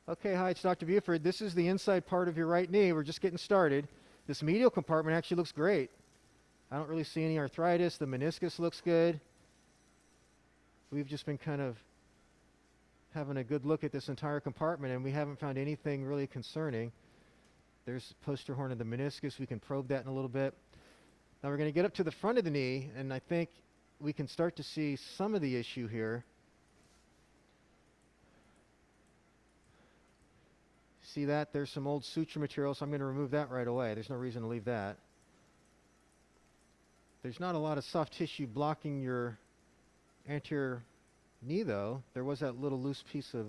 Okay, hi, it's Dr. Buford. This is the inside part of your right knee. We're just getting started. This medial compartment actually looks great. I don't really see any arthritis. The meniscus looks good. We've just been kind of having a good look at this entire compartment, and we haven't found anything really concerning. There's the posterior horn of the meniscus. We can probe that in a little bit. Now we're going to get up to the front of the knee, and I think we can start to see some of the issue here. See that? There's some old suture material, so I'm going to remove that right away. There's no reason to leave that. There's not a lot of soft tissue blocking your anterior knee, though. There was that little loose piece of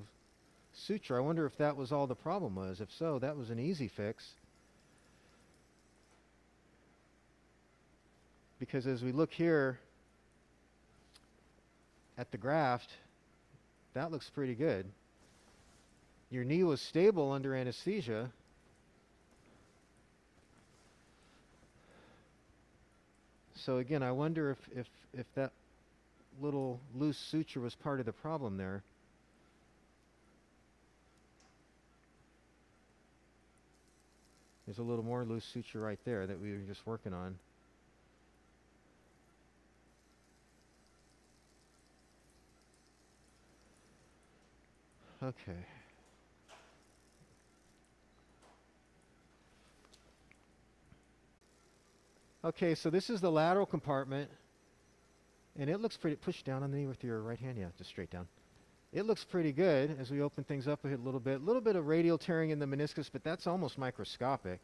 suture. I wonder if that was all the problem was. If so, that was an easy fix. Because as we look here at the graft, that looks pretty good. Your knee was stable under anesthesia. So again, I wonder if that little loose suture was part of the problem there. There's a little more loose suture right there that we were just working on. Okay. Okay, so this is the lateral compartment, and it looks pretty. Push down on the knee with your right hand, yeah, just straight down. It looks pretty good as we open things up a little bit. A little bit of radial tearing in the meniscus, but that's almost microscopic.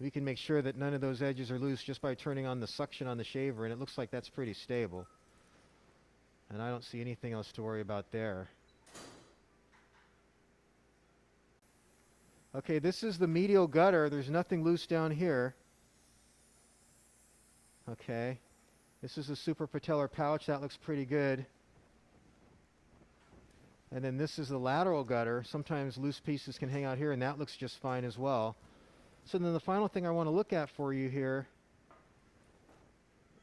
We can make sure that none of those edges are loose just by turning on the suction on the shaver, and it looks like that's pretty stable. And I don't see anything else to worry about there. Okay, this is the medial gutter. There's nothing loose down here. Okay, this is the suprapatellar pouch. That looks pretty good. And then this is the lateral gutter. Sometimes loose pieces can hang out here, and that looks just fine as well. So then the final thing I want to look at for you here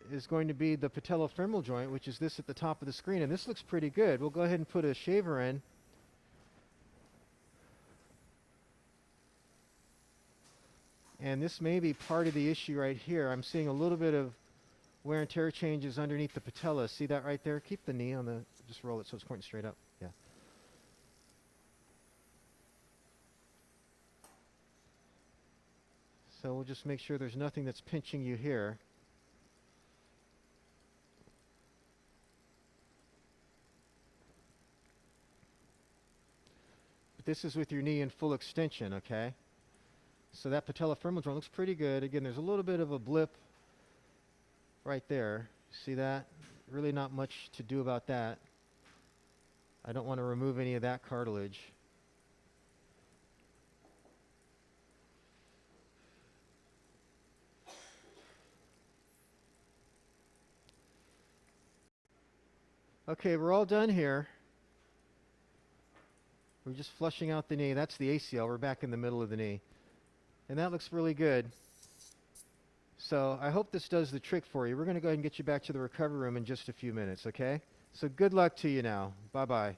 is going to be the patellofemoral joint, which is this at the top of the screen, and this looks pretty good. We'll go ahead and put a shaver in. And this may be part of the issue right here. I'm seeing a little bit of wear and tear changes underneath the patella. See that right there? Keep the knee on the, just roll it so it's pointing straight up. Yeah. So we'll just make sure there's nothing that's pinching you here. But this is with your knee in full extension, okay? So that patellofemoral joint looks pretty good. Again, there's a little bit of a blip right there. See that? Really not much to do about that. I don't want to remove any of that cartilage. Okay, we're all done here. We're just flushing out the knee. That's the ACL. We're back in the middle of the knee. And that looks really good. So I hope this does the trick for you. We're going to go ahead and get you back to the recovery room in just a few minutes, okay? So good luck to you now. Bye-bye.